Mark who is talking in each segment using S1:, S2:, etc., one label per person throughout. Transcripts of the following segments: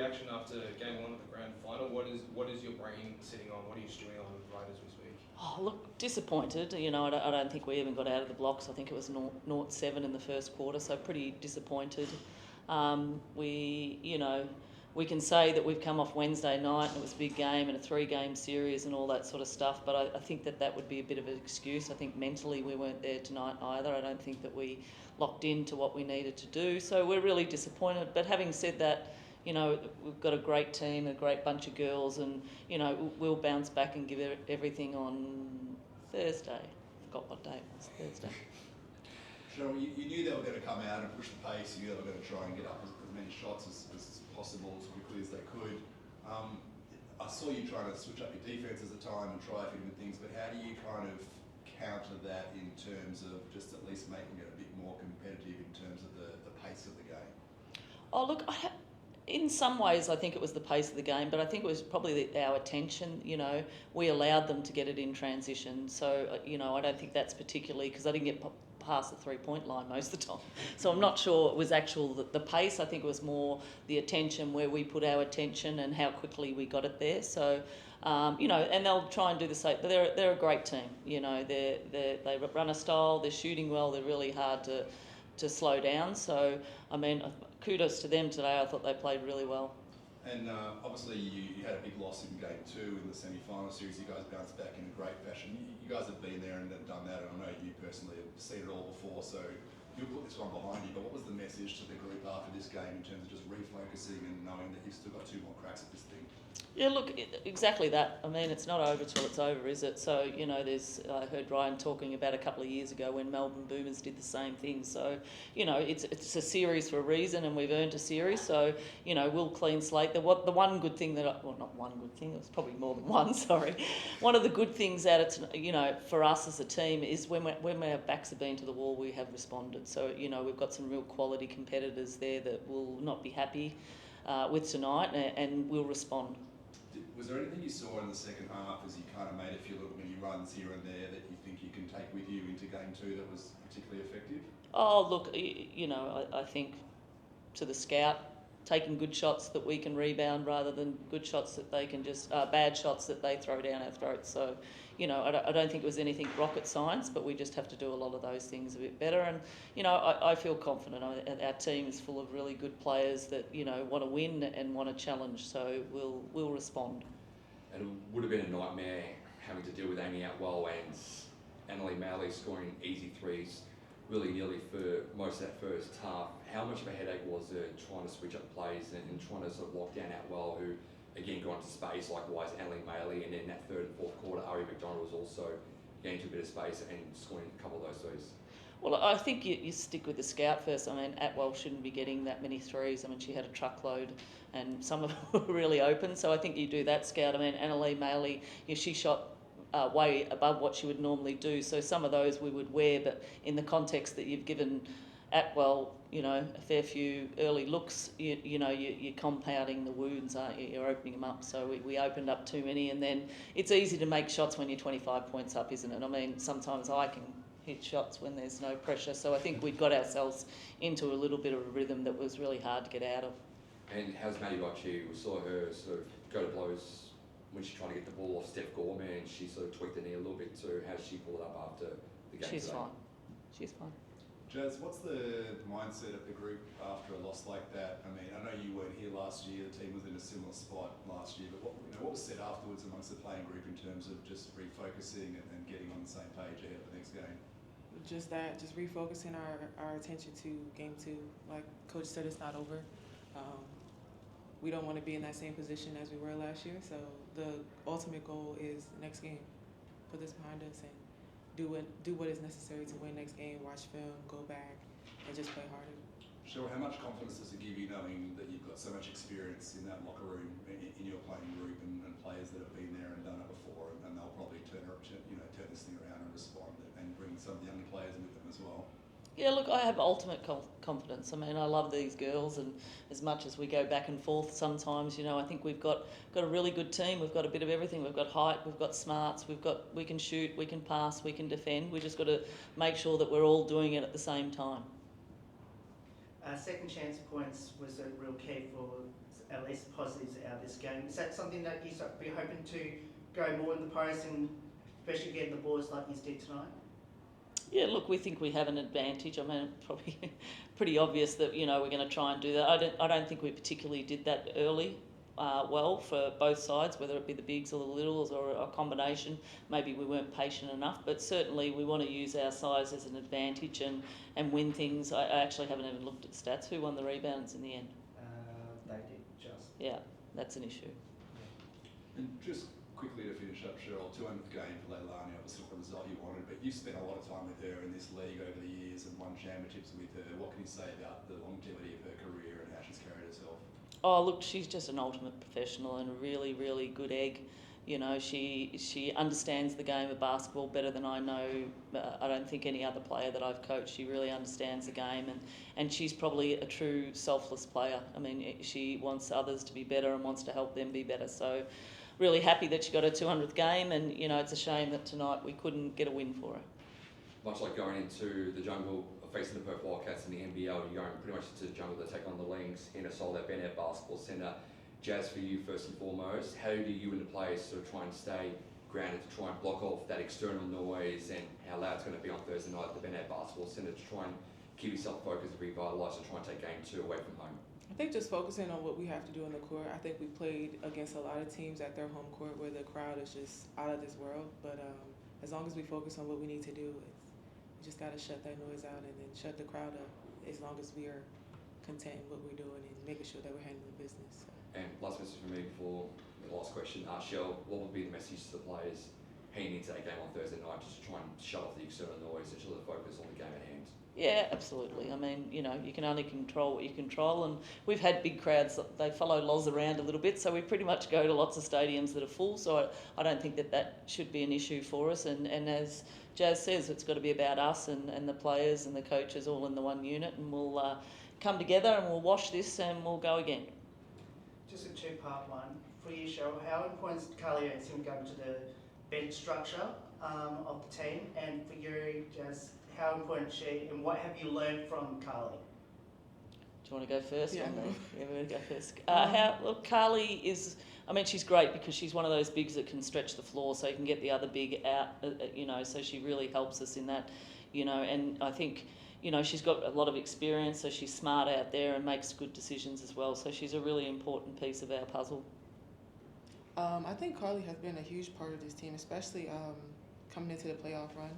S1: reaction after game 1 of the grand final? What is your brain sitting on? What are you stewing on right as we speak?
S2: Oh, look, disappointed. You know, I don't think we even got out of the blocks. I think it was 0-7 in the first quarter, so pretty disappointed. We can say that we've come off Wednesday night and it was a big game and a 3-game series and all that sort of stuff, but I think that would be a bit of an excuse. I think mentally we weren't there tonight either. I don't think that we locked into what we needed to do, so we're really disappointed. But having said that, you know, we've got a great team, a great bunch of girls, and, you know, we'll bounce back and give everything on Thursday. Forgot what day it was, Thursday.
S3: Cheryl, you knew they were going to come out and push the pace. You knew they were going to try and get up as many shots as possible, as quickly as they could. I saw you trying to switch up your defence at the time and try a few different things, but how do you kind of counter that in terms of just at least making it a bit more competitive in terms of the pace of the game?
S2: Oh, look, in some ways I think it was the pace of the game, but I think it was probably our attention. You know, we allowed them to get it in transition, so, you know, I don't think that's particularly, because I didn't get past the 3-point line most of the time, so I'm not sure it was the pace. I think it was more the attention, where we put our attention and how quickly we got it there. So you know, and they'll try and do the same. They're a great team. You know, they run a style, they're shooting well, they're really hard to slow down. So I mean, kudos to them today. I thought they played really well.
S3: And obviously you had a big loss in game 2 in the semi-final series. You guys bounced back in a great fashion. You guys have been there and done that, and I know you personally have seen it all before, so you'll put this one behind you. But what was the message to the group after this game in terms of just refocusing and knowing that you've still got 2 more cracks at this thing?
S2: Yeah, look, exactly that. I mean, it's not over till it's over, is it? So, you know, I heard Ryan talking about a couple of years ago when Melbourne Boomers did the same thing. So, you know, it's a series for a reason, and we've earned a series. So, you know, we'll clean slate. The one good thing not one good thing, it was probably more than one, sorry. One of the good things out of, you know, for us as a team is when our backs have been to the wall, we have responded. So, you know, we've got some real quality competitors there that will not be happy with tonight, and will respond.
S3: Was there anything you saw in the second half as you kind of made a few little mini runs here and there that you think you can take with you into game 2 that was particularly effective?
S2: Oh, look, you know, I think to the scout, taking good shots that we can rebound rather than good shots that they can just, bad shots that they throw down our throats. So, you know, I don't think it was anything rocket science, but we just have to do a lot of those things a bit better. And, you know, I feel confident. Our team is full of really good players that, you know, want to win and want to challenge. So we'll respond.
S4: And it would have been a nightmare having to deal with Amy Atwell and Annalie Malley scoring easy threes willy-nilly for most of that first half. How much of a headache was it trying to switch up plays and trying to sort of lock down Atwell, who again got into space, likewise Annalie Malley, and then that third and fourth quarter, Ari McDonald was also getting into a bit of space and scoring a couple of those threes?
S2: Well, I think you stick with the scout first. I mean, Atwell shouldn't be getting that many threes. I mean, she had a truckload and some of them were really open. So I think you do that, scout. I mean, Annalie Malley, you know, she shot way above what she would normally do. So some of those we would wear, but in the context that you've given Atwell, you know, a fair few early looks, you know, you're compounding the wounds, aren't you? You're opening them up. So we opened up too many, and then it's easy to make shots when you're 25 points up, isn't it? I mean, sometimes I can hit shots when there's no pressure. So I think we got ourselves into a little bit of a rhythm that was really hard to get out of.
S4: And how's Maddie Bocci? We saw her sort of go to blows when she tried to get the ball off Steph Gorman, and she sort of tweaked the knee a little bit too. How did she pull it up after the game
S2: She's
S4: today?
S2: fine. She's fine.
S3: Jazz, what's the mindset of the group after a loss like that? I mean, I know you weren't here last year, the team was in a similar spot last year, but what was said afterwards amongst the playing group in terms of just refocusing and getting on the same page ahead of the next game?
S5: Just that, just refocusing our attention to game 2. Like Coach said, it's not over. We don't want to be in that same position as we were last year, so the ultimate goal is next game. Put this behind us and do what is necessary to win next game, watch film, go back, and just play harder.
S3: Sure, how much confidence does it give you knowing that you've got so much experience in that locker room, in your playing group, and players that have been there and done it before, and they'll probably turn this thing around and respond and bring some of the younger players with them as well?
S2: Yeah, look, I have ultimate confidence. I mean, I love these girls, and as much as we go back and forth sometimes, you know, I think we've got a really good team. We've got a bit of everything. We've got height, we've got smarts, we can shoot, we can pass, we can defend. We just got to make sure that we're all doing it at the same time.
S6: Second chance points was a real key for at least positives out of this game. Is that something that you be hoping to go more in the post and especially getting the balls like you did tonight?
S2: Yeah, look, we think we have an advantage. I mean, probably pretty obvious that, you know, we're going to try and do that. I don't think we particularly did that early well for both sides, whether it be the bigs or the littles or a combination. Maybe we weren't patient enough, but certainly we want to use our size as an advantage and win things. I actually haven't even looked at stats. Who won the rebounds in the end?
S6: They did just.
S2: Yeah, that's an issue.
S3: And just quickly to finish up, Cheryl, 200th game for Leilani, obviously not the result you wanted, but you've spent a lot of time with her in this league over the years and won championships with her. What can you say about the longevity of her career and how she's carried herself?
S2: Oh, look, she's just an ultimate professional and a really, really good egg. You know, she understands the game of basketball better than I know. I don't think any other player that I've coached. She really understands the game, and she's probably a true selfless player. I mean, she wants others to be better and wants to help them be better. So, really happy that she got her 200th game, and you know, it's a shame that tonight we couldn't get a win for her.
S4: Much like going into the jungle, facing the Perth Wildcats in the NBL, you're going pretty much to the jungle to take on the Lynx in a sold-out Ben Air basketball centre. Jazz, for you first and foremost, how do you and the players sort of try and stay grounded to try and block off that external noise and how loud it's going to be on Thursday night at the Ben Air basketball centre to try and keep yourself focused and revitalised to try and take game 2 away from home?
S5: I think just focusing on what we have to do in the court. I think we played against a lot of teams at their home court where the crowd is just out of this world. But as long as we focus on what we need to do, we just got to shut that noise out and then shut the crowd up as long as we are content in what we're doing and making sure that we're handling business. So.
S4: And last message for me before the last question. Shell, what would be the message to the players heading into that game on Thursday night just to try and shut off the external noise and sort of focus on the game at hand?
S2: Yeah, absolutely. I mean, you know, you can only control what you control, and we've had big crowds. They follow Loz around a little bit, so we pretty much go to lots of stadiums that are full. So I don't think that should be an issue for us. And as Jazz says, it's got to be about us and the players and the coaches all in the one unit, and we'll come together and we'll wash this and we'll go again.
S6: Just a two-part one. For you, Cheryl, how important is Carly and him going to the bench structure of the team? And for you, Jazz, how important is she and what have you learned from Carly?
S2: Do you want to go first?
S5: Yeah.
S2: Yeah, we're going to go first. Look, Carly is, I mean, she's great because she's one of those bigs that can stretch the floor so you can get the other big out, you know, so she really helps us in that, you know, and I think, you know, she's got a lot of experience, so she's smart out there and makes good decisions as well. So she's a really important piece of our puzzle.
S5: I think Carly has been a huge part of this team, especially coming into the playoff run.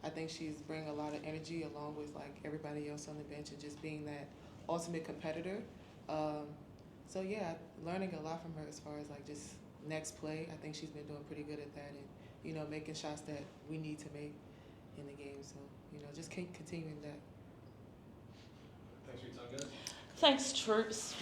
S5: I think she's bringing a lot of energy along with like everybody else on the bench and just being that ultimate competitor. So yeah, learning a lot from her as far as like just next play. I think she's been doing pretty good at that and, you know, making shots that we need to make in the game. So, you know, just keep continuing that.
S1: Thanks for your time, guys.
S2: Thanks, troops.